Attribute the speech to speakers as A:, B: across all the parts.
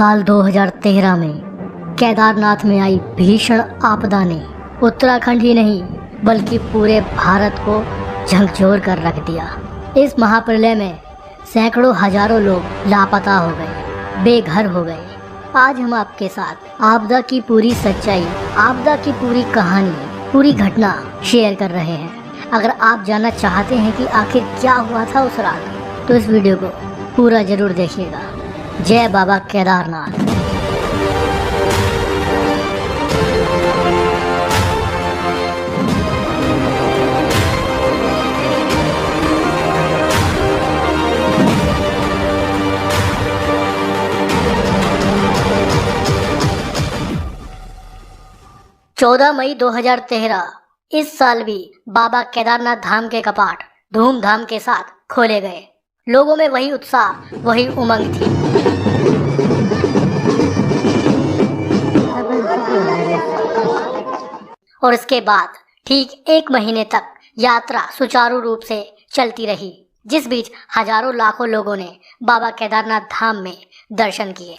A: साल 2013 में केदारनाथ में आई भीषण आपदा ने उत्तराखंड ही नहीं बल्कि पूरे भारत को झकझोर कर रख दिया। इस महाप्रलय में सैकड़ों हजारों लोग लापता हो गए, बेघर हो गए। आज हम आपके साथ आपदा की पूरी सच्चाई, आपदा की पूरी कहानी, पूरी घटना शेयर कर रहे हैं। अगर आप जानना चाहते हैं कि आखिर क्या हुआ था उस रात, तो इस वीडियो को पूरा जरूर देखिएगा। जय बाबा केदारनाथ। चौदह मई 2013 इस साल भी बाबा केदारनाथ धाम के कपाट धूमधाम के साथ खोले गए। लोगों में वही उत्साह, वही उमंग थी। और इसके बाद ठीक 1 महीने तक यात्रा सुचारू रूप से चलती रही, जिस बीच हजारों लाखों लोगों ने बाबा केदारनाथ धाम में दर्शन किए।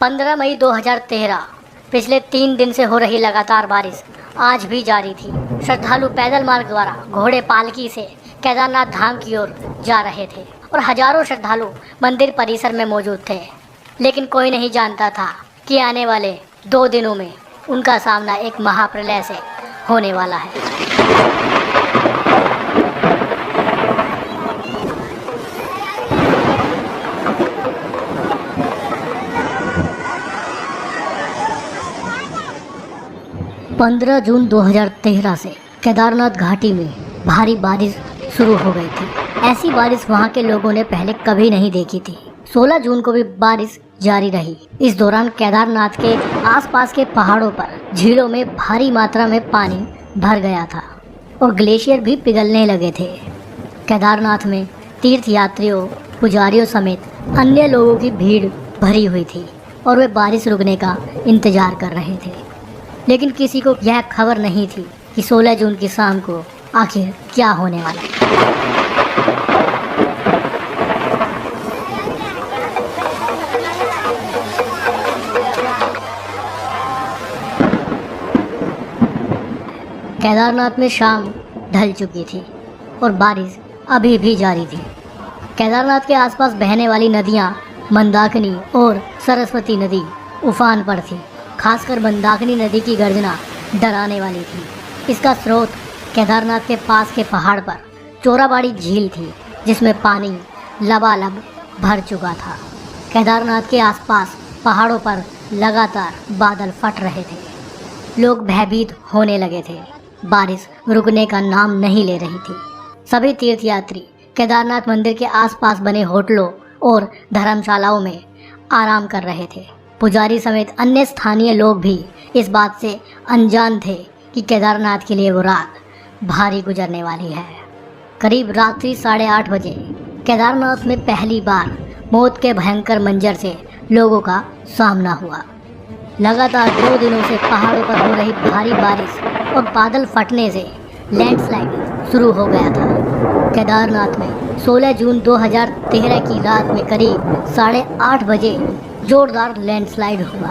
A: 15 मई 2013 पिछले 3 दिन से हो रही लगातार बारिश आज भी जारी थी। श्रद्धालु पैदल मार्ग द्वारा घोड़े पालकी से केदारनाथ धाम की ओर जा रहे थे और हजारों श्रद्धालु मंदिर परिसर में मौजूद थे। लेकिन कोई नहीं जानता था कि आने वाले 2 दिनों में उनका सामना एक महाप्रलय से होने वाला है। पंद्रह जून 2013 से केदारनाथ घाटी में भारी बारिश शुरू हो गई थी। ऐसी बारिश वहां के लोगों ने पहले कभी नहीं देखी थी। 16 जून को भी बारिश जारी रही। इस दौरान केदारनाथ के आसपास के पहाड़ों पर झीलों में भारी मात्रा में पानी भर गया था और ग्लेशियर भी पिघलने लगे थे। केदारनाथ में तीर्थयात्रियों, पुजारियों समेत अन्य लोगों की भीड़ भरी हुई थी और वे बारिश रुकने का इंतजार कर रहे थे। लेकिन किसी को यह खबर नहीं थी कि 16 जून की शाम को आखिर क्या होने वाला है। केदारनाथ में शाम ढल चुकी थी और बारिश अभी भी जारी थी। केदारनाथ के आसपास बहने वाली नदियां मंदाकिनी और सरस्वती नदी उफान पर थी। खासकर मंदाकिनी नदी की गर्जना डराने वाली थी। इसका स्रोत केदारनाथ के पास के पहाड़ पर चोराबाड़ी झील थी, जिसमें पानी लबालब भर चुका था। केदारनाथ के आसपास पहाड़ों पर लगातार बादल फट रहे थे। लोग भयभीत होने लगे थे। बारिश रुकने का नाम नहीं ले रही थी। सभी तीर्थयात्री केदारनाथ मंदिर के आसपास बने होटलों और धर्मशालाओं में आराम कर रहे थे। पुजारी समेत अन्य स्थानीय लोग भी इस बात से अनजान थे कि केदारनाथ के लिए वो रात भारी गुजरने वाली है। करीब रात्रि 8:30 बजे केदारनाथ में पहली बार मौत के भयंकर मंजर से लोगों का सामना हुआ। लगातार 2 दिनों से पहाड़ों पर हो रही भारी बारिश और बादल फटने से लैंडस्लाइड शुरू हो गया था। केदारनाथ में 16 जून 2013 की रात में करीब 8:30 बजे जोरदार लैंडस्लाइड हुआ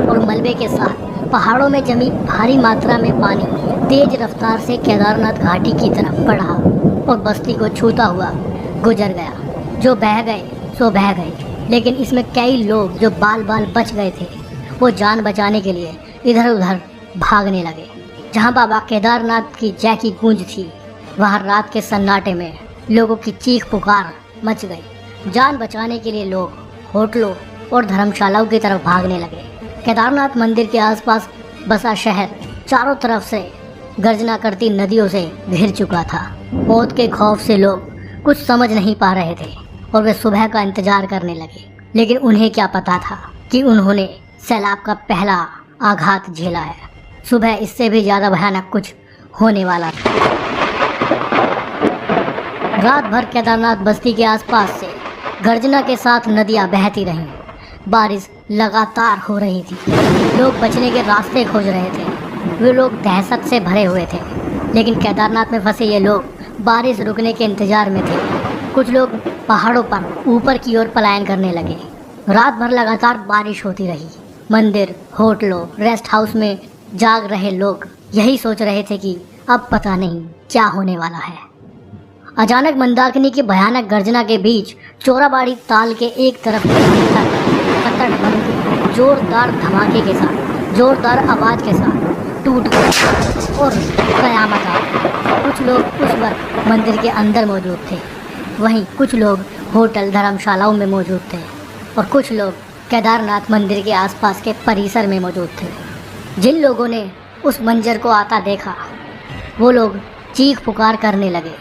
A: और मलबे के साथ पहाड़ों में जमी भारी मात्रा में पानी तेज रफ्तार से केदारनाथ घाटी की तरफ बढ़ा और बस्ती को छूता हुआ गुजर गया। जो बह गए सो बह गए, लेकिन इसमें कई लोग जो बाल बाल बच गए थे वो जान बचाने के लिए इधर उधर भागने लगे। जहां बाबा केदारनाथ की जय की गूंज थी, वहां रात के सन्नाटे में लोगों की चीख पुकार मच गई। जान बचाने के लिए लोग होटलों और धर्मशालाओं की तरफ भागने लगे। केदारनाथ मंदिर के आसपास बसा शहर चारों तरफ से गर्जना करती नदियों से घिर चुका था। मौत के खौफ से लोग कुछ समझ नहीं पा रहे थे और वे सुबह का इंतजार करने लगे। लेकिन उन्हें क्या पता था कि उन्होंने सैलाब का पहला आघात झेला है। सुबह इससे भी ज़्यादा भयानक कुछ होने वाला था। रात भर केदारनाथ बस्ती के आसपास से गर्जना के साथ नदियां बहती रहीं। बारिश लगातार हो रही थी। लोग बचने के रास्ते खोज रहे थे। वे लोग दहशत से भरे हुए थे। लेकिन केदारनाथ में फंसे ये लोग बारिश रुकने के इंतजार में थे। कुछ लोग पहाड़ों पर ऊपर की ओर पलायन करने लगे। रात भर लगातार बारिश होती रही। मंदिर, होटलों, रेस्ट हाउस में जाग रहे लोग यही सोच रहे थे कि अब पता नहीं क्या होने वाला है। अचानक मंदाकिनी की भयानक गर्जना के बीच चोराबाड़ी ताल के एक तरफ पत्थर जोरदार धमाके के साथ, जोरदार आवाज के साथ टूट गया और कयामत आ गई। कुछ लोग उस वक्त मंदिर के अंदर मौजूद थे, वहीं कुछ लोग होटल धर्मशालाओं में मौजूद थे और कुछ लोग केदारनाथ मंदिर के आसपास के परिसर में मौजूद थे। जिन लोगों ने उस मंजर को आता देखा वो लोग चीख पुकार करने लगे।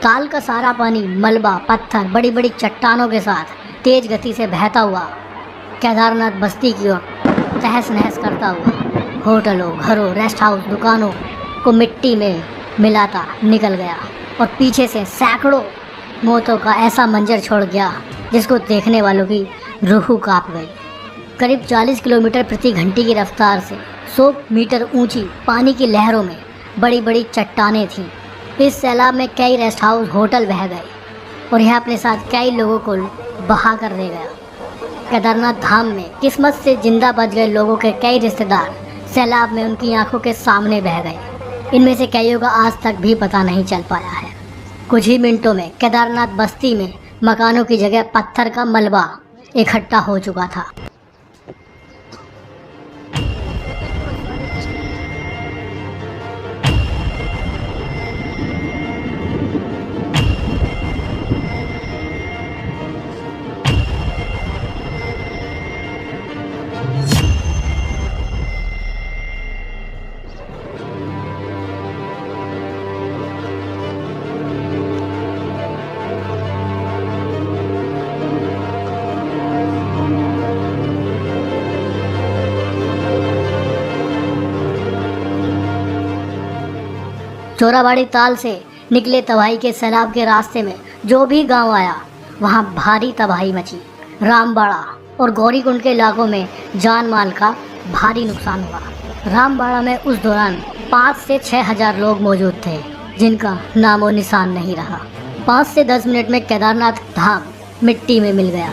A: ताल का सारा पानी मलबा, पत्थर, बड़ी बड़ी चट्टानों के साथ तेज गति से बहता हुआ केदारनाथ बस्ती की ओर तहस नहस करता हुआ होटलों, घरों, रेस्ट हाउस, दुकानों को मिट्टी में मिलाता निकल गया और पीछे से सैकड़ों मौतों का ऐसा मंजर छोड़ गया जिसको देखने वालों की रूह कांप गई। करीब 40 किलोमीटर प्रति घंटे की रफ्तार से 100 मीटर ऊंची पानी की लहरों में बड़ी बड़ी चट्टानें थीं। इस सैलाब में कई रेस्ट हाउस, होटल बह गए और यह अपने साथ कई लोगों को बहा कर ले गया। केदारनाथ धाम में किस्मत से जिंदा बच गए लोगों के कई रिश्तेदार सैलाब में उनकी आंखों के सामने बह गए। इनमें से कईयों का आज तक भी पता नहीं चल पाया है। कुछ ही मिनटों में केदारनाथ बस्ती में मकानों की जगह पत्थर का मलबा इकट्ठा हो चुका था। चोराबाड़ी ताल से निकले तबाही के सैलाब के रास्ते में जो भी गांव आया वहां भारी तबाही मची। रामबाड़ा और गौरीकुंड के इलाकों में जान माल का भारी नुकसान हुआ। रामबाड़ा में उस दौरान 5 से 6 हजार लोग मौजूद थे जिनका नामो निशान नहीं रहा। 5 से 10 मिनट में केदारनाथ धाम मिट्टी में मिल गया।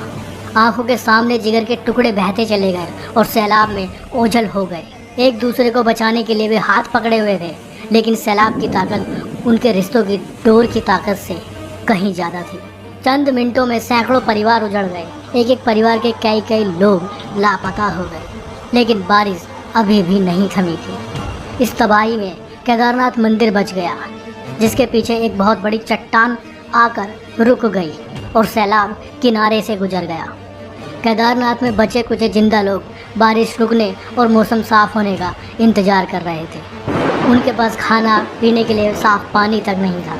A: आंखों के सामने जिगर के टुकड़े बहते चले गए और सैलाब में ओझल हो गए। एक दूसरे को बचाने के लिए वे हाथ पकड़े हुए थे, लेकिन सैलाब की ताकत उनके रिश्तों की डोर की ताकत से कहीं ज़्यादा थी। चंद मिनटों में सैकड़ों परिवार उजड़ गए। एक एक परिवार के कई कई लोग लापता हो गए, लेकिन बारिश अभी भी नहीं थमी थी। इस तबाही में केदारनाथ मंदिर बच गया, जिसके पीछे एक बहुत बड़ी चट्टान आकर रुक गई और सैलाब किनारे से गुजर गया। केदारनाथ में बचे कुछ जिंदा लोग बारिश रुकने और मौसम साफ होने का इंतजार कर रहे थे। उनके पास खाना पीने के लिए साफ पानी तक नहीं था।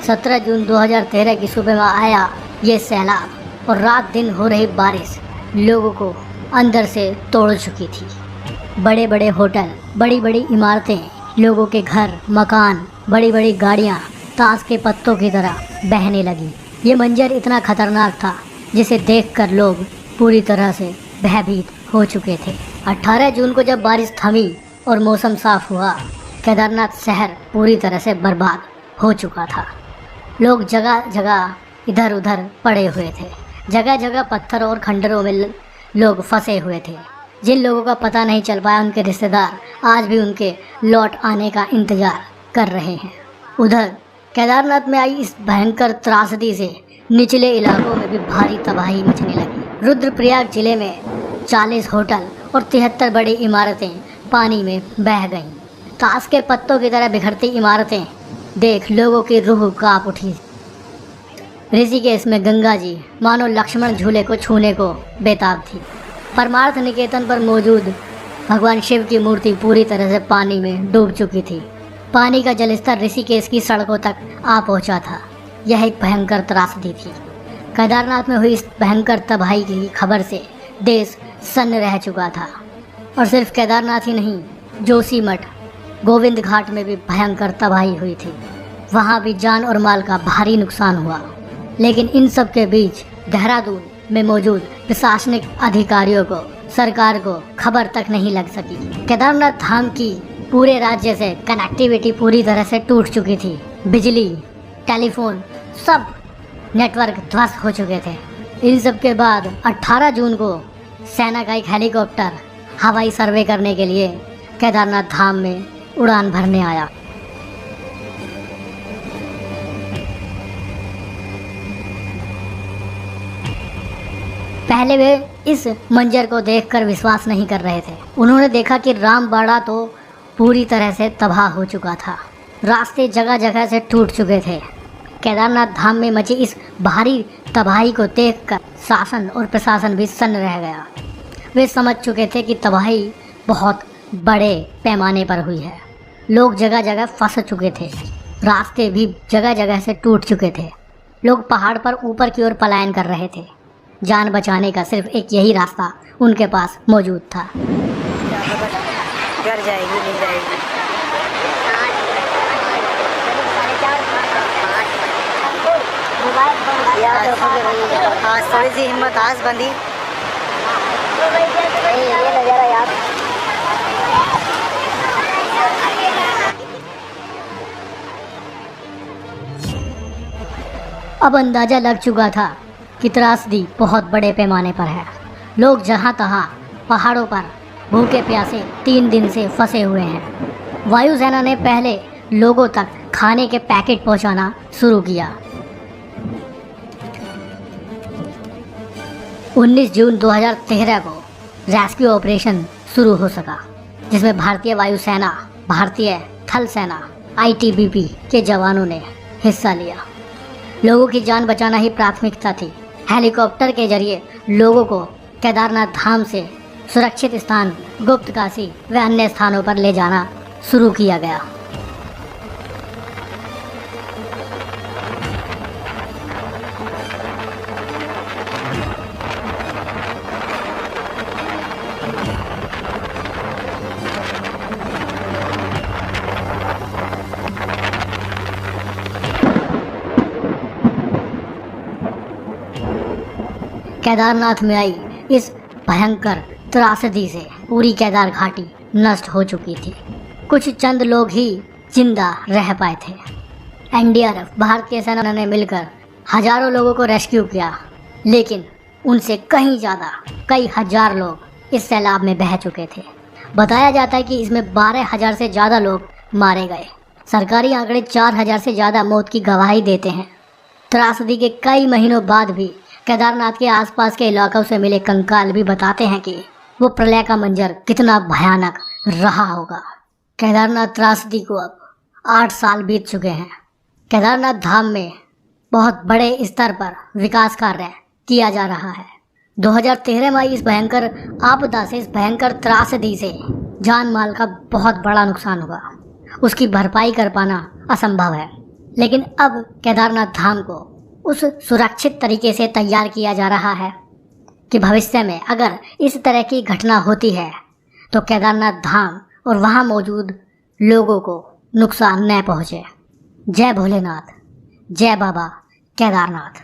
A: 17 जून 2013 की सुबह में आया ये सैलाब और रात दिन हो रही बारिश लोगों को अंदर से तोड़ चुकी थी। बड़े बड़े होटल, बड़ी बड़ी इमारतें, लोगों के घर, मकान, बड़ी बड़ी गाड़ियाँ ताश के पत्तों की तरह बहने लगी। ये मंजर इतना खतरनाक था जिसे देखकर लोग पूरी तरह से भयभीत हो चुके थे। 18 जून को जब बारिश थमी और मौसम साफ हुआ, केदारनाथ शहर पूरी तरह से बर्बाद हो चुका था। लोग जगह जगह इधर उधर पड़े हुए थे। जगह जगह पत्थर और खंडरों में लोग फंसे हुए थे। जिन लोगों का पता नहीं चल पाया, उनके रिश्तेदार आज भी उनके लौट आने का इंतजार कर रहे हैं। उधर केदारनाथ में आई इस भयंकर त्रासदी से निचले इलाकों में भी भारी तबाही मचने लगी। रुद्रप्रयाग जिले में 40 होटल और 73 बड़ी इमारतें पानी में बह गईं। ताश के पत्तों की तरह बिखरती इमारतें देख लोगों की रूह कांप उठी। ऋषिकेश में गंगा जी मानो लक्ष्मण झूले को छूने को बेताब थी। परमार्थ निकेतन पर मौजूद भगवान शिव की मूर्ति पूरी तरह से पानी में डूब चुकी थी। पानी का जलस्तर ऋषिकेश की सड़कों तक आ पहुंचा था। यह एक भयंकर त्रासदी थी। केदारनाथ में हुई इस भयंकर तबाही की खबर से देश सन्न रह चुका था। और सिर्फ केदारनाथ ही नहीं, जोशीमठ, गोविंद घाट में भी भयंकर तबाही हुई थी। वहाँ भी जान और माल का भारी नुकसान हुआ। लेकिन इन सब के बीच देहरादून में मौजूद प्रशासनिक अधिकारियों को, सरकार को खबर तक नहीं लग सकी। केदारनाथ धाम की पूरे राज्य से कनेक्टिविटी पूरी तरह से टूट चुकी थी। बिजली, टेलीफोन, सब नेटवर्क ध्वस्त हो चुके थे। इन सब के बाद 18 जून को सेना का एक हेलीकॉप्टर हवाई सर्वे करने के लिए केदारनाथ धाम में उड़ान भरने आया। पहले वे इस मंजर को देखकर विश्वास नहीं कर रहे थे। उन्होंने देखा कि रामबाड़ा तो पूरी तरह से तबाह हो चुका था। रास्ते जगह जगह से टूट चुके थे। केदारनाथ धाम में मची इस भारी तबाही को देखकर शासन और प्रशासन भी सन्न रह गया। वे समझ चुके थे कि तबाही बहुत बड़े पैमाने पर हुई है। लोग जगह जगह फंस चुके थे। रास्ते भी जगह जगह से टूट चुके थे। लोग पहाड़ पर ऊपर की ओर पलायन कर रहे थे। जान बचाने का सिर्फ एक यही रास्ता उनके पास मौजूद था।
B: घर जाएगी नहीं जाएगी। आज थोड़ी सी हिम्मत आज बंदी।
A: अब अंदाजा लग चुका था कि त्रासदी बहुत बड़े पैमाने पर है। लोग जहाँ तहाँ पहाड़ों पर भूखे प्यासे 3 दिन से फंसे हुए हैं। वायुसेना ने पहले लोगों तक खाने के पैकेट पहुँचाना शुरू किया। 19 जून 2013 को रेस्क्यू ऑपरेशन शुरू हो सका, जिसमें भारतीय वायुसेना, भारतीय थल सेना, ITBP के जवानों ने हिस्सा लिया। लोगों की जान बचाना ही प्राथमिकता थी। हेलीकॉप्टर के जरिए लोगों को केदारनाथ धाम से सुरक्षित स्थान गुप्त काशी व अन्य स्थानों पर ले जाना शुरू किया गया। केदारनाथ में आई इस भयंकर त्रासदी से पूरी केदार घाटी नष्ट हो चुकी थी। कुछ चंद लोग ही जिंदा रह पाए थे। NDRF भारतीय सेना ने मिलकर हजारों लोगों को रेस्क्यू किया, लेकिन उनसे कहीं ज़्यादा कई हजार लोग इस सैलाब में बह चुके थे। बताया जाता है कि इसमें 12,000 से ज़्यादा लोग मारे गए। सरकारी आंकड़े 4,000 से ज़्यादा मौत की गवाही देते हैं। त्रासदी के कई महीनों बाद भी केदारनाथ के आसपास के इलाकों से मिले कंकाल भी बताते हैं कि वो प्रलय का मंजर कितना भयानक रहा होगा। केदारनाथ त्रासदी को अब 8 साल बीत चुके हैं। केदारनाथ धाम में बहुत बड़े स्तर पर विकास कार्य किया जा रहा है। 2013 में इस भयंकर आपदा से, इस भयंकर त्रासदी से जान माल का बहुत बड़ा नुकसान हुआ। उसकी भरपाई कर पाना असंभव है, लेकिन अब केदारनाथ धाम को उस सुरक्षित तरीके से तैयार किया जा रहा है कि भविष्य में अगर इस तरह की घटना होती है तो केदारनाथ धाम और वहाँ मौजूद लोगों को नुकसान न पहुँचे। जय भोलेनाथ, जय बाबा केदारनाथ।